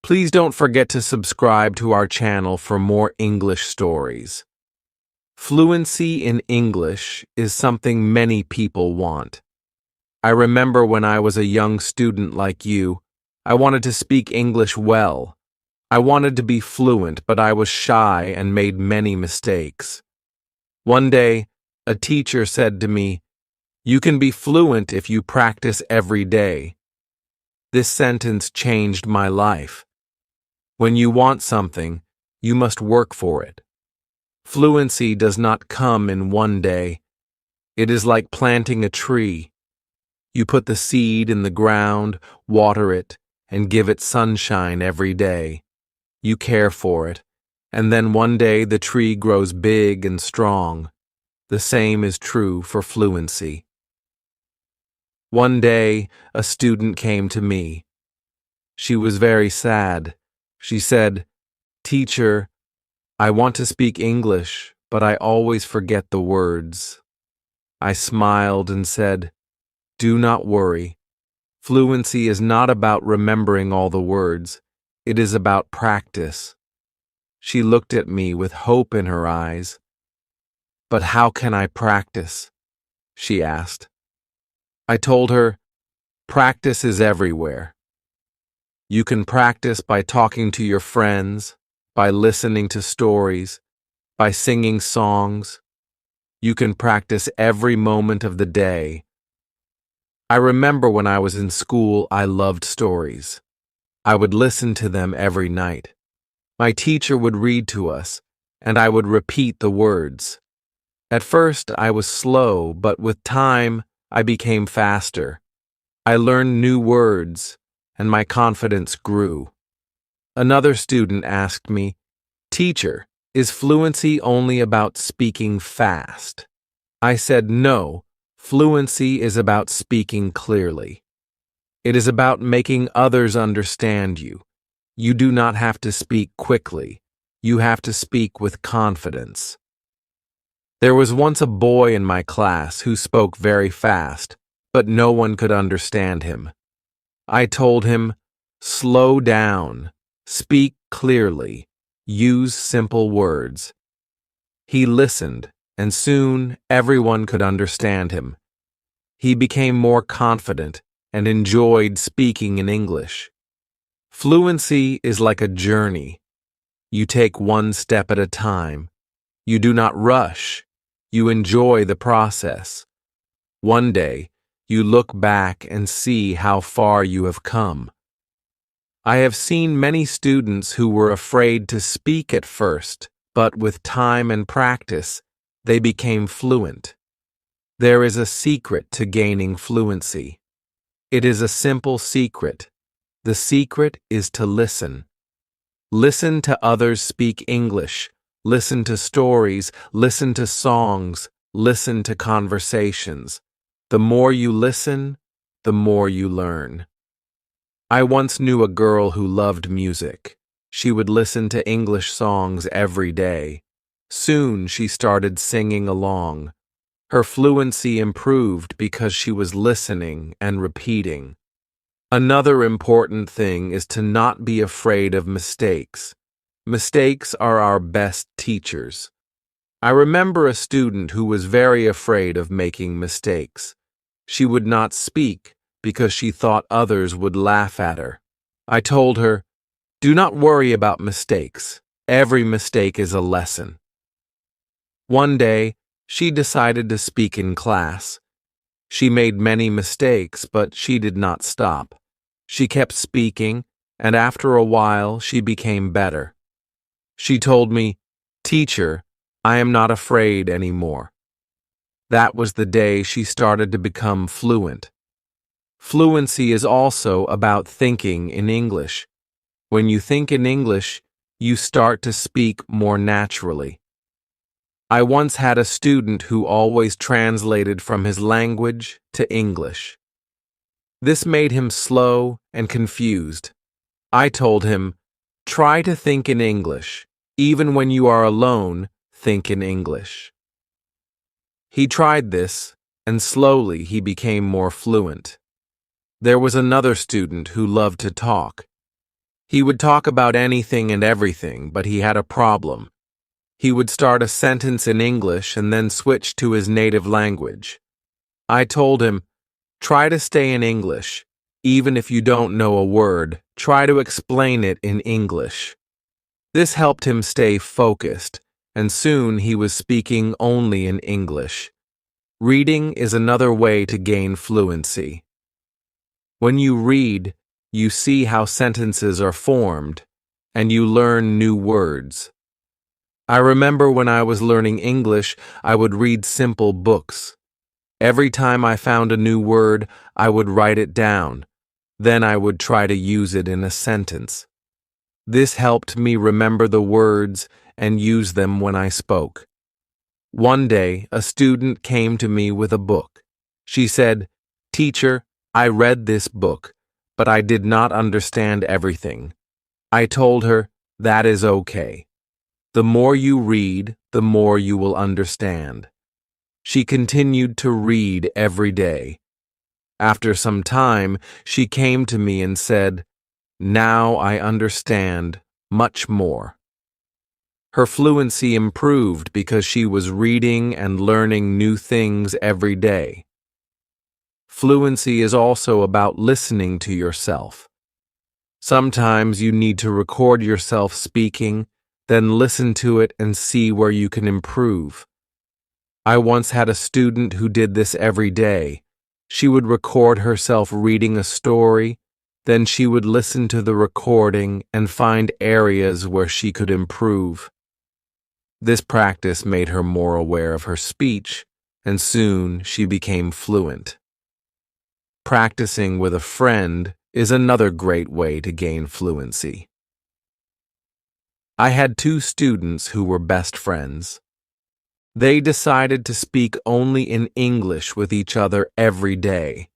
Please don't forget to subscribe to our channel for more English stories. Fluency in English is something many people want. I remember when I was a young student like you, I wanted to speak English well. I wanted to be fluent, but I was shy and made many mistakes. One day, a teacher said to me, "You can be fluent if you practice every day." This sentence changed my life. When you want something, you must work for it. Fluency does not come in one day. It is like planting a tree. You put the seed in the ground, water it, and give it sunshine every day. You care for it, and then one day the tree grows big and strong. The same is true for fluency. One day, a student came to me. She was very sad. She said, "Teacher, I want to speak English, but I always forget the words." I smiled and said, "Do not worry. Fluency is not about remembering all the words. It is about practice." She looked at me with hope in her eyes. "But how can I practice?" she asked. I told her, "Practice is everywhere. You can practice by talking to your friends, by listening to stories, by singing songs. You can practice every moment of the day." I remember when I was in school, I loved stories. I would listen to them every night. My teacher would read to us, and I would repeat the words. At first, I was slow, but with time, I became faster. I learned new words, and my confidence grew. Another student asked me, "Teacher, is fluency only about speaking fast?" I said, "No, fluency is about speaking clearly. It is about making others understand you. You do not have to speak quickly. You have to speak with confidence." There was once a boy in my class who spoke very fast, but no one could understand him. I told him, "Slow down, speak clearly, use simple words." He listened, and soon everyone could understand him. He became more confident and enjoyed speaking in English. Fluency is like a journey. You take one step at a time. You do not rush. You enjoy the process. One day, you look back and see how far you have come. I have seen many students who were afraid to speak at first, but with time and practice, they became fluent. There is a secret to gaining fluency. It is a simple secret. The secret is to listen. Listen to others speak English. Listen to stories. Listen to songs. Listen to conversations. The more you listen, the more you learn. I once knew a girl who loved music. She would listen to English songs every day. Soon she started singing along. Her fluency improved because she was listening and repeating. Another important thing is to not be afraid of mistakes. Mistakes are our best teachers. I remember a student who was very afraid of making mistakes. She would not speak because she thought others would laugh at her. I told her, "Do not worry about mistakes. Every mistake is a lesson." One day, she decided to speak in class. She made many mistakes, but she did not stop. She kept speaking, and after a while, she became better. She told me, "Teacher, I am not afraid anymore." That was the day she started to become fluent. Fluency is also about thinking in English. When you think in English, you start to speak more naturally. I once had a student who always translated from his language to English. This made him slow and confused. I told him, "Try to think in English. Even when you are alone, think in English." He tried this, and slowly he became more fluent. There was another student who loved to talk. He would talk about anything and everything, but he had a problem. He would start a sentence in English and then switch to his native language. I told him, try to stay in English. Even if you don't know a word, try to explain it in English. This helped him stay focused, and soon he was speaking only in English. Reading is another way to gain fluency. When you read, you see how sentences are formed, and you learn new words. I remember when I was learning English, I would read simple books. Every time I found a new word, I would write it down. Then I would try to use it in a sentence. This helped me remember the words and use them when I spoke. One day, a student came to me with a book. She said, "Teacher, I read this book, but I did not understand everything." I told her, that is okay. The more you read, the more you will understand. She continued to read every day. After some time, she came to me and said, "Now I understand much more." Her fluency improved because she was reading and learning new things every day. Fluency is also about listening to yourself. Sometimes you need to record yourself speaking, then listen to it and see where you can improve. I once had a student who did this every day. She would record herself reading a story, then she would listen to the recording and find areas where she could improve. This practice made her more aware of her speech, and soon she became fluent. Practicing with a friend is another great way to gain fluency. I had two students who were best friends. They decided to speak only in English with each other every day.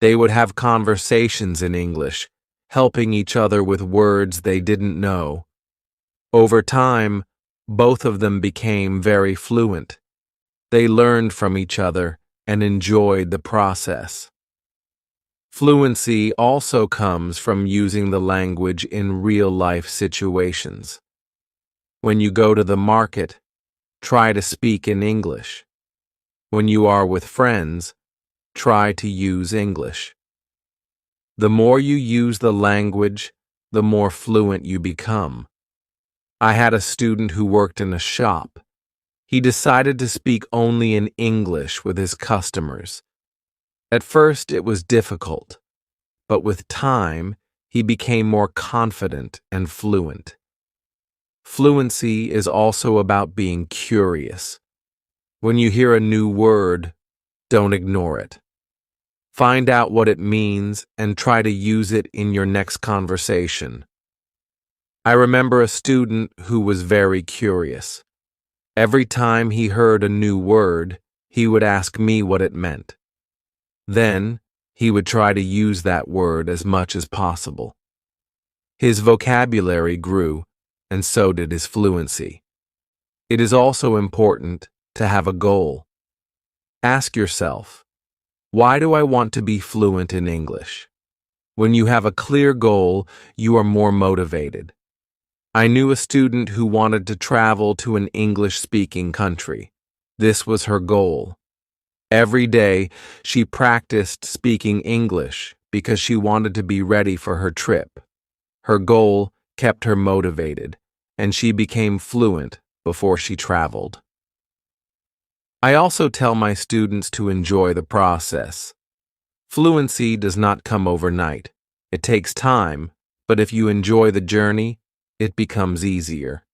They would have conversations in English, helping each other with words they didn't know. Over time, both of them became very fluent. They learned from each other and enjoyed the process. Fluency also comes from using the language in real-life situations. When you go to the market, try to speak in English. When you are with friends, try to use English. The more you use the language, the more fluent you become. I had a student who worked in a shop. He decided to speak only in English with his customers. At first, it was difficult, but with time, he became more confident and fluent. Fluency is also about being curious. When you hear a new word, don't ignore it. Find out what it means and try to use it in your next conversation. I remember a student who was very curious. Every time he heard a new word, he would ask me what it meant. Then, he would try to use that word as much as possible. His vocabulary grew, and so did his fluency. It is also important to have a goal. Ask yourself, why do I want to be fluent in English? When you have a clear goal, you are more motivated. I knew a student who wanted to travel to an English-speaking country. This was her goal. Every day, she practiced speaking English because she wanted to be ready for her trip. Her goal kept her motivated, and she became fluent before she traveled. I also tell my students to enjoy the process. Fluency does not come overnight. It takes time, but if you enjoy the journey, it becomes easier.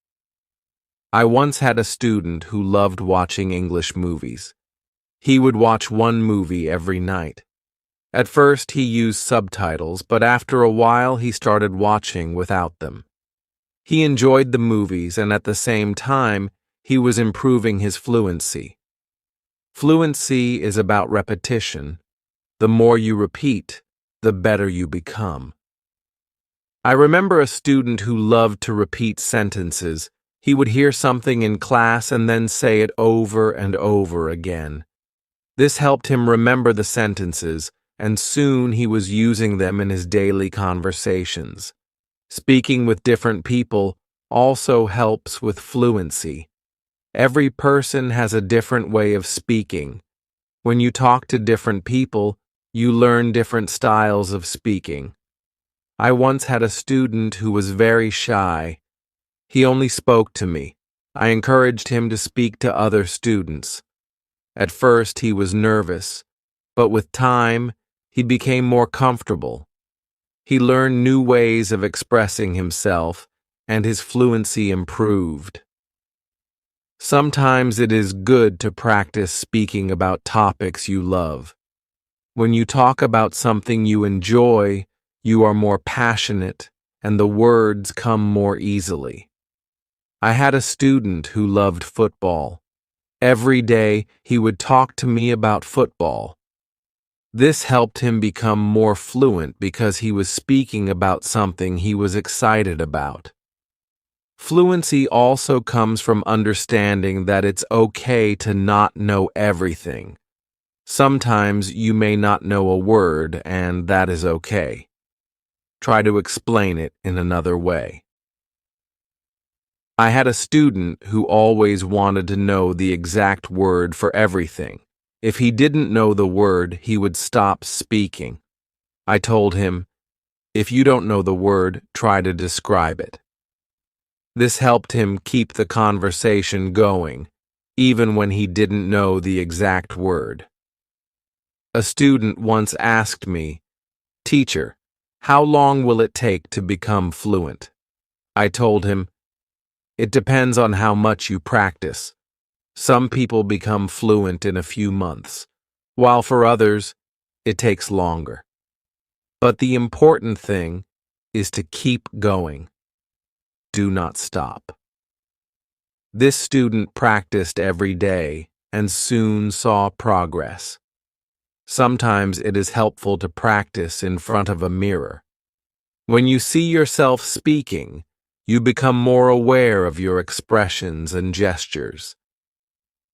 I once had a student who loved watching English movies. He would watch one movie every night. At first, he used subtitles, but after a while, he started watching without them. He enjoyed the movies, and at the same time, he was improving his fluency. Fluency is about repetition. The more you repeat, the better you become. I remember a student who loved to repeat sentences. He would hear something in class and then say it over and over again. This helped him remember the sentences, and soon he was using them in his daily conversations. Speaking with different people also helps with fluency. Every person has a different way of speaking. When you talk to different people, you learn different styles of speaking. I once had a student who was very shy. He only spoke to me. I encouraged him to speak to other students. At first, he was nervous, but with time, he became more comfortable. He learned new ways of expressing himself, and his fluency improved. Sometimes it is good to practice speaking about topics you love. When you talk about something you enjoy, you are more passionate, and the words come more easily. I had a student who loved football. Every day, he would talk to me about football. This helped him become more fluent because he was speaking about something he was excited about. Fluency also comes from understanding that it's okay to not know everything. Sometimes you may not know a word, and that is okay. Try to explain it in another way. I had a student who always wanted to know the exact word for everything. If he didn't know the word, he would stop speaking. I told him, if you don't know the word, try to describe it. This helped him keep the conversation going, even when he didn't know the exact word. A student once asked me, "Teacher, how long will it take to become fluent?" I told him, it depends on how much you practice. Some people become fluent in a few months, while for others, it takes longer. But the important thing is to keep going. Do not stop. This student practiced every day and soon saw progress. Sometimes it is helpful to practice in front of a mirror. When you see yourself speaking, you become more aware of your expressions and gestures.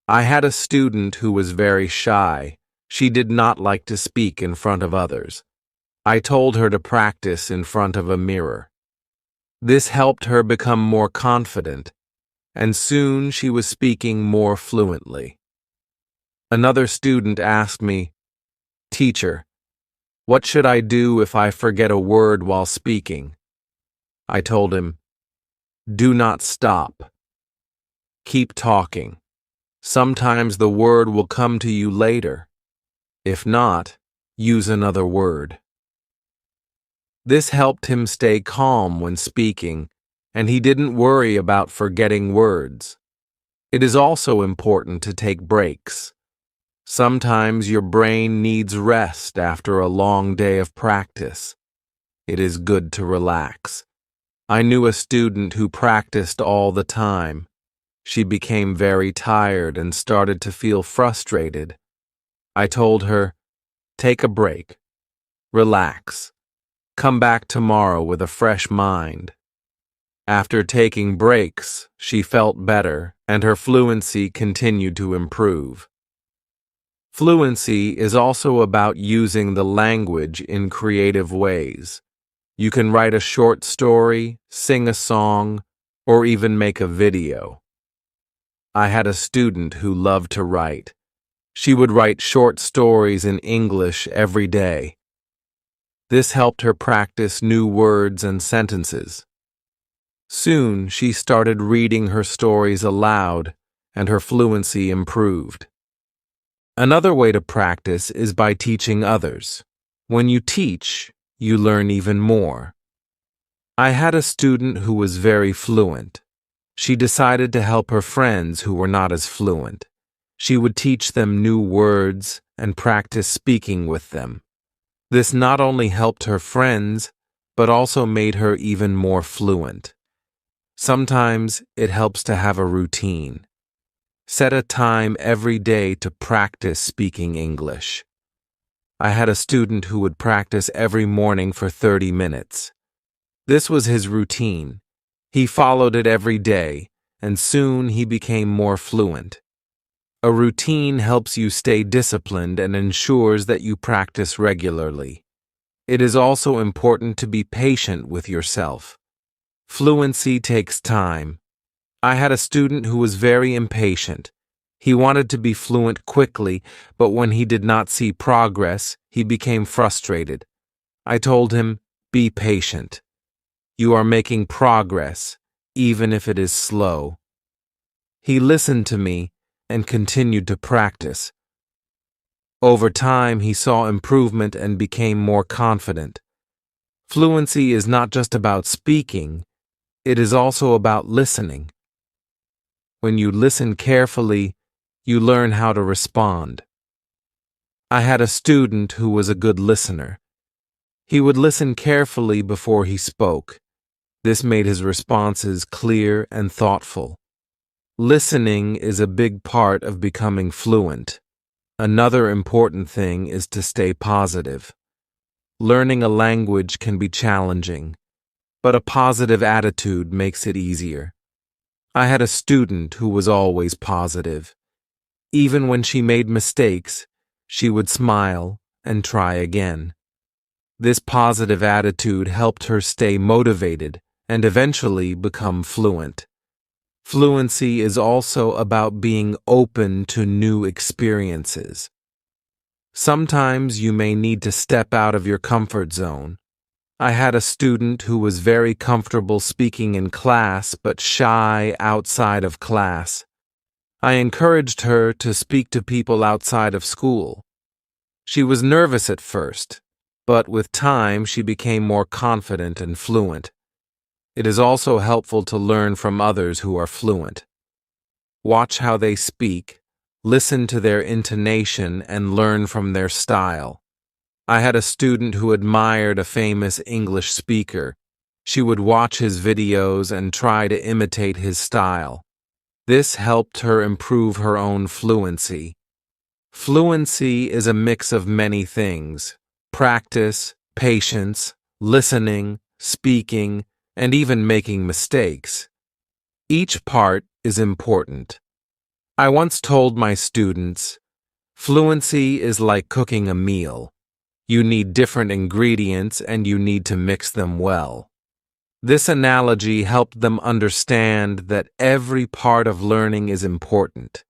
I had a student who was very shy. She did not like to speak in front of others. I told her to practice in front of a mirror. This helped her become more confident, and soon she was speaking more fluently. Another student asked me, "Teacher, what should I do if I forget a word while speaking?" I told him, do not stop. Keep talking. Sometimes the word will come to you later. If not, use another word. This helped him stay calm when speaking, and he didn't worry about forgetting words. It is also important to take breaks. Sometimes your brain needs rest after a long day of practice. It is good to relax. I knew a student who practiced all the time. She became very tired and started to feel frustrated. I told her, take a break. Relax. Come back tomorrow with a fresh mind. After taking breaks, she felt better and her fluency continued to improve. Fluency is also about using the language in creative ways. You can write a short story, sing a song, or even make a video. I had a student who loved to write. She would write short stories in English every day. This helped her practice new words and sentences. Soon, she started reading her stories aloud, and her fluency improved. Another way to practice is by teaching others. When you teach, you learn even more. I had a student who was very fluent. She decided to help her friends who were not as fluent. She would teach them new words and practice speaking with them. This not only helped her friends, but also made her even more fluent. Sometimes it helps to have a routine. Set a time every day to practice speaking English. I had a student who would practice every morning for 30 minutes. This was his routine. He followed it every day, and soon he became more fluent. A routine helps you stay disciplined and ensures that you practice regularly. It is also important to be patient with yourself. Fluency takes time. I had a student who was very impatient. He wanted to be fluent quickly, but when he did not see progress, he became frustrated. I told him, "Be patient. You are making progress, even if it is slow." He listened to me and continued to practice. Over time, he saw improvement and became more confident. Fluency is not just about speaking, it is also about listening. When you listen carefully, you learn how to respond. I had a student who was a good listener. He would listen carefully before he spoke. This made his responses clear and thoughtful. Listening is a big part of becoming fluent. Another important thing is to stay positive. Learning a language can be challenging, but a positive attitude makes it easier. I had a student who was always positive. Even when she made mistakes, she would smile and try again. This positive attitude helped her stay motivated and eventually become fluent. Fluency is also about being open to new experiences. Sometimes you may need to step out of your comfort zone. I had a student who was very comfortable speaking in class but shy outside of class. I encouraged her to speak to people outside of school. She was nervous at first, but with time she became more confident and fluent. It is also helpful to learn from others who are fluent. Watch how they speak, listen to their intonation, and learn from their style. I had a student who admired a famous English speaker. She would watch his videos and try to imitate his style. This helped her improve her own fluency. Fluency is a mix of many things: practice, patience, listening, speaking, and even making mistakes. Each part is important. I once told my students, fluency is like cooking a meal. You need different ingredients and you need to mix them well. This analogy helped them understand that every part of learning is important.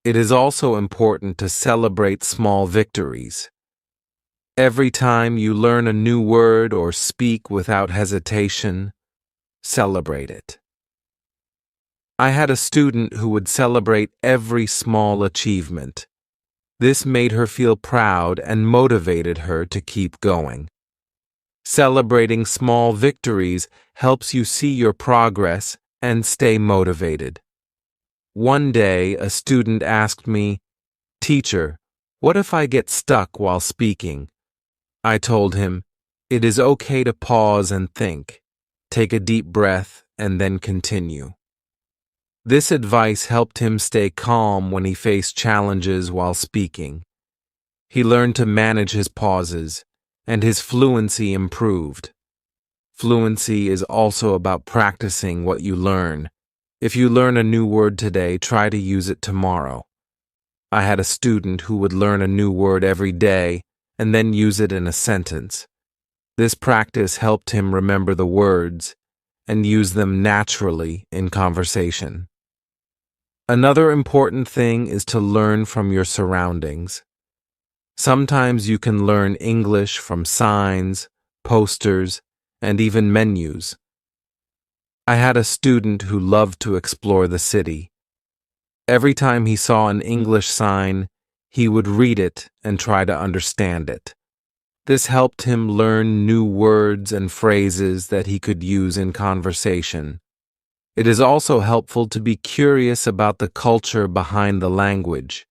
It is also important to celebrate small victories. Every time you learn a new word or speak without hesitation, celebrate it. I had a student who would celebrate every small achievement. This made her feel proud and motivated her to keep going. Celebrating small victories helps you see your progress and stay motivated. One day, a student asked me, "Teacher, what if I get stuck while speaking?" I told him, "It is okay to pause and think. Take a deep breath and then continue." This advice helped him stay calm when he faced challenges while speaking. He learned to manage his pauses, and his fluency improved. Fluency is also about practicing what you learn. If you learn a new word today, try to use it tomorrow. I had a student who would learn a new word every day and then use it in a sentence. This practice helped him remember the words and use them naturally in conversation. Another important thing is to learn from your surroundings. Sometimes you can learn English from signs, posters, and even menus. I had a student who loved to explore the city. Every time he saw an English sign, he would read it and try to understand it. This helped him learn new words and phrases that he could use in conversation. It is also helpful to be curious about the culture behind the language.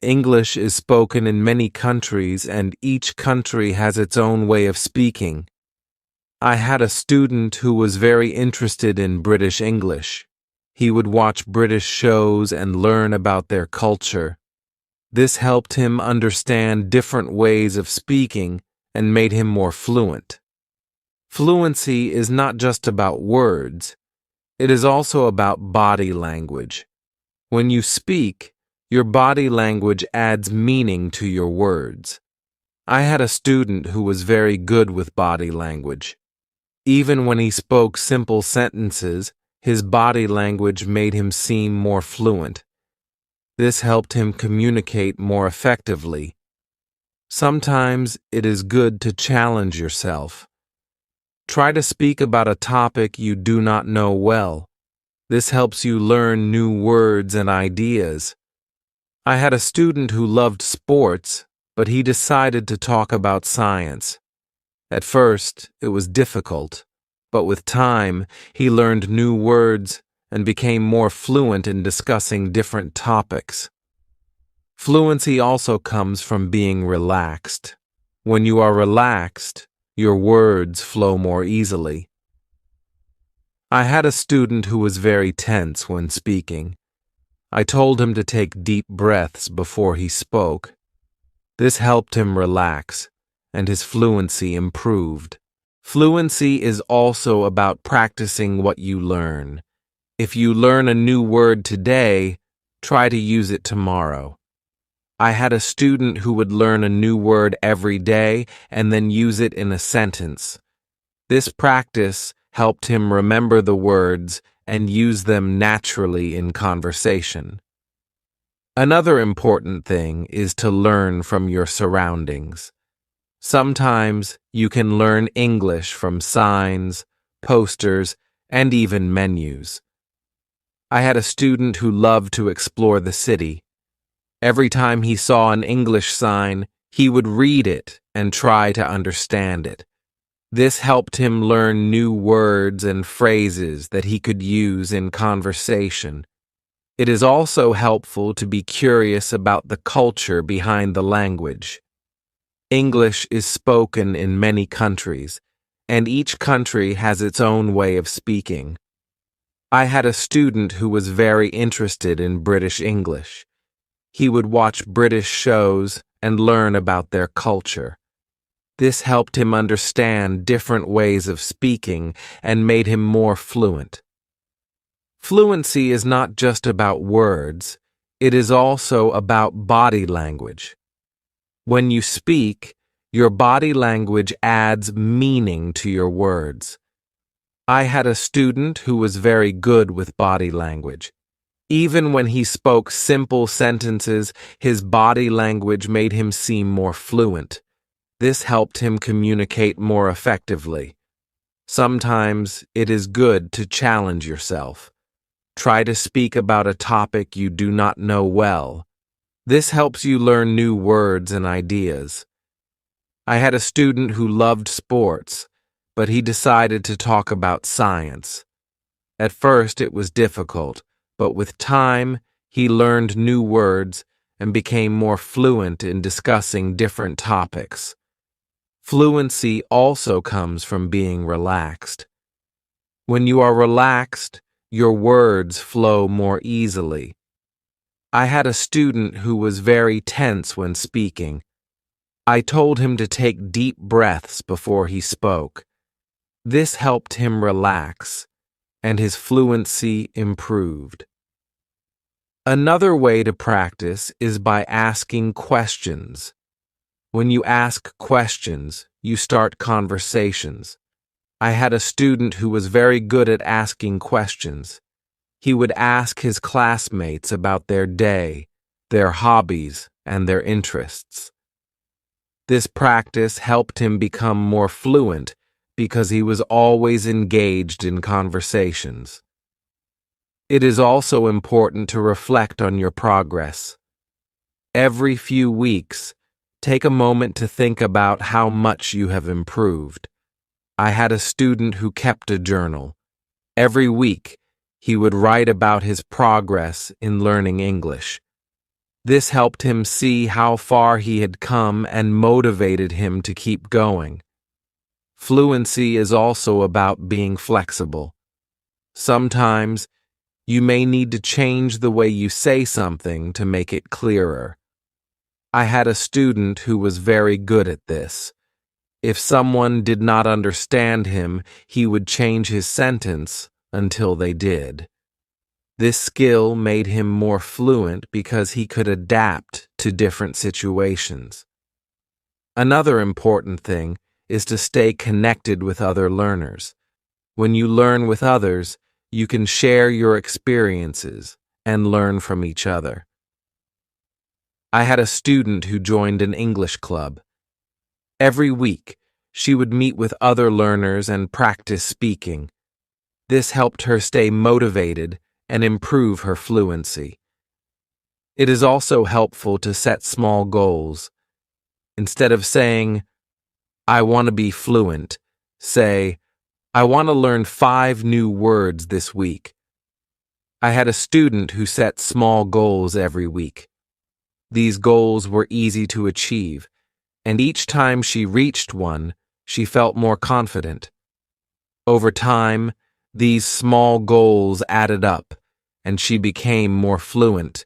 English is spoken in many countries, and each country has its own way of speaking. I had a student who was very interested in British English. He would watch British shows and learn about their culture. This helped him understand different ways of speaking and made him more fluent. Fluency is not just about words. It is also about body language. When you speak, your body language adds meaning to your words. I had a student who was very good with body language. Even when he spoke simple sentences, his body language made him seem more fluent. This helped him communicate more effectively. Sometimes it is good to challenge yourself. Try to speak about a topic you do not know well. This helps you learn new words and ideas. I had a student who loved sports, but he decided to talk about science. At first, it was difficult, but with time, he learned new words and became more fluent in discussing different topics. Fluency also comes from being relaxed. When you are relaxed, your words flow more easily. I had a student who was very tense when speaking. I told him to take deep breaths before he spoke. This helped him relax, and his fluency improved. Fluency is also about practicing what you learn. If you learn a new word today, try to use it tomorrow. I had a student who would learn a new word every day and then use it in a sentence. This practice helped him remember the words and use them naturally in conversation. Another important thing is to learn from your surroundings. Sometimes you can learn English from signs, posters, and even menus. I had a student who loved to explore the city. Every time he saw an English sign, he would read it and try to understand it. This helped him learn new words and phrases that he could use in conversation. It is also helpful to be curious about the culture behind the language. English is spoken in many countries, and each country has its own way of speaking. I had a student who was very interested in British English. He would watch British shows and learn about their culture. This helped him understand different ways of speaking and made him more fluent. Fluency is not just about words, it is also about body language. When you speak, your body language adds meaning to your words. I had a student who was very good with body language. Even when he spoke simple sentences, his body language made him seem more fluent. This helped him communicate more effectively. Sometimes it is good to challenge yourself. Try to speak about a topic you do not know well. This helps you learn new words and ideas. I had a student who loved sports, but he decided to talk about science. At first it was difficult, but with time, he learned new words and became more fluent in discussing different topics. Fluency also comes from being relaxed. When you are relaxed, your words flow more easily. I had a student who was very tense when speaking. I told him to take deep breaths before he spoke. This helped him relax, and his fluency improved. Another way to practice is by asking questions. When you ask questions, you start conversations. I had a student who was very good at asking questions. He would ask his classmates about their day, their hobbies, and their interests. This practice helped him become more fluent because he was always engaged in conversations. It is also important to reflect on your progress. Every few weeks, take a moment to think about how much you have improved. I had a student who kept a journal. Every week, he would write about his progress in learning English. This helped him see how far he had come and motivated him to keep going. Fluency is also about being flexible. Sometimes, you may need to change the way you say something to make it clearer. I had a student who was very good at this. If someone did not understand him, he would change his sentence until they did. This skill made him more fluent because he could adapt to different situations. Another important thing is to stay connected with other learners. When you learn with others, you can share your experiences and learn from each other. I had a student who joined an English club. Every week, she would meet with other learners and practice speaking. This helped her stay motivated and improve her fluency. It is also helpful to set small goals. Instead of saying, "I want to be fluent," say, "I want to learn 5 new words this week." I had a student who set small goals every week. These goals were easy to achieve, and each time she reached one, she felt more confident. Over time, these small goals added up, and she became more fluent.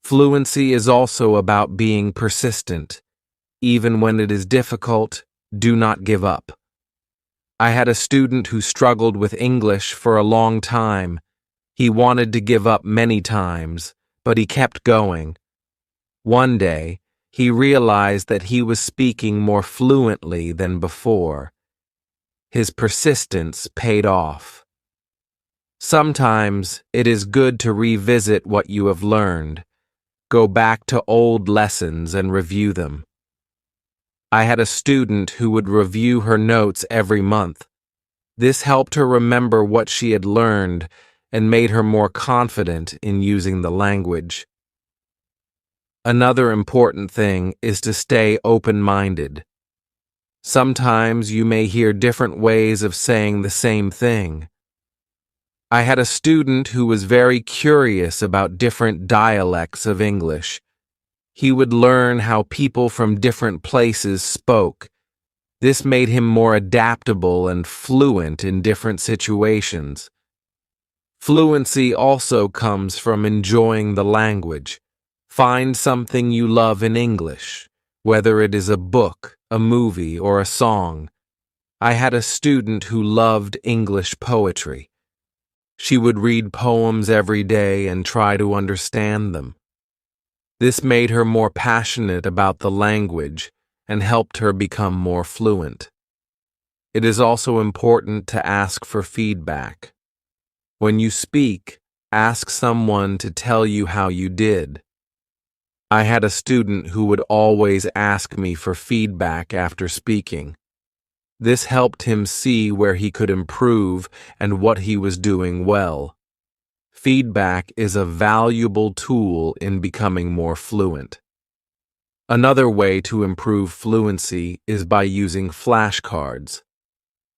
Fluency is also about being persistent. Even when it is difficult, do not give up. I had a student who struggled with English for a long time. He wanted to give up many times, but he kept going. One day, he realized that he was speaking more fluently than before. His persistence paid off. Sometimes it is good to revisit what you have learned. Go back to old lessons and review them. I had a student who would review her notes every month. This helped her remember what she had learned and made her more confident in using the language. Another important thing is to stay open-minded. Sometimes you may hear different ways of saying the same thing. I had a student who was very curious about different dialects of English. He would learn how people from different places spoke. This made him more adaptable and fluent in different situations. Fluency also comes from enjoying the language. Find something you love in English, whether it is a book, a movie, or a song. I had a student who loved English poetry. She would read poems every day and try to understand them. This made her more passionate about the language and helped her become more fluent. It is also important to ask for feedback. When you speak, ask someone to tell you how you did. I had a student who would always ask me for feedback after speaking. This helped him see where he could improve and what he was doing well. Feedback is a valuable tool in becoming more fluent. Another way to improve fluency is by using flashcards.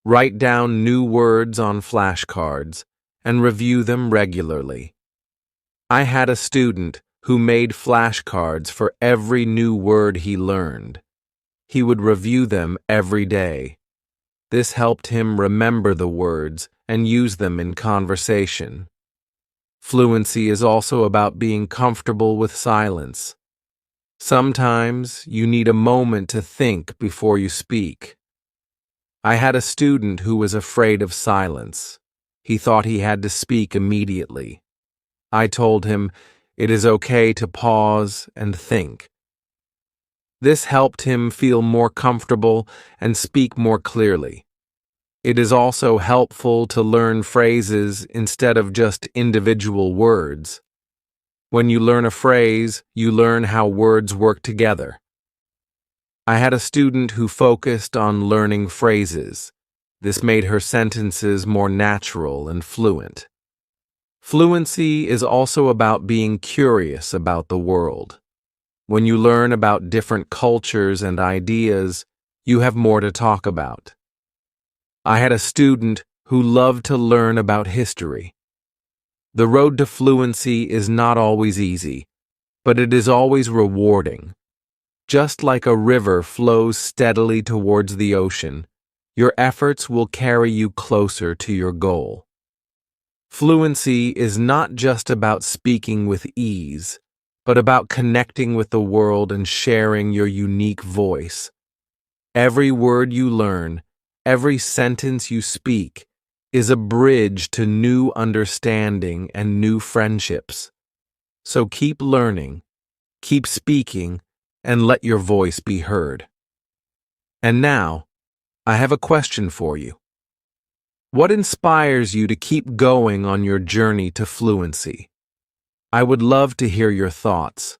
Write down new words on flashcards and review them regularly. I had a student who made flashcards for every new word he learned. He would review them every day. This helped him remember the words and use them in conversation. Fluency is also about being comfortable with silence. Sometimes you need a moment to think before you speak. I had a student who was afraid of silence. He thought he had to speak immediately. I told him it is okay to pause and think. This helped him feel more comfortable and speak more clearly. It is also helpful to learn phrases instead of just individual words. When you learn a phrase, you learn how words work together. I had a student who focused on learning phrases. This made her sentences more natural and fluent. Fluency is also about being curious about the world. When you learn about different cultures and ideas, you have more to talk about. I had a student who loved to learn about history. The road to fluency is not always easy, but it is always rewarding. Just like a river flows steadily towards the ocean, your efforts will carry you closer to your goal. Fluency is not just about speaking with ease, but about connecting with the world and sharing your unique voice. Every word you learn, every sentence you speak, is a bridge to new understanding and new friendships. So keep learning, keep speaking, and let your voice be heard. And now, I have a question for you. What inspires you to keep going on your journey to fluency? I would love to hear your thoughts.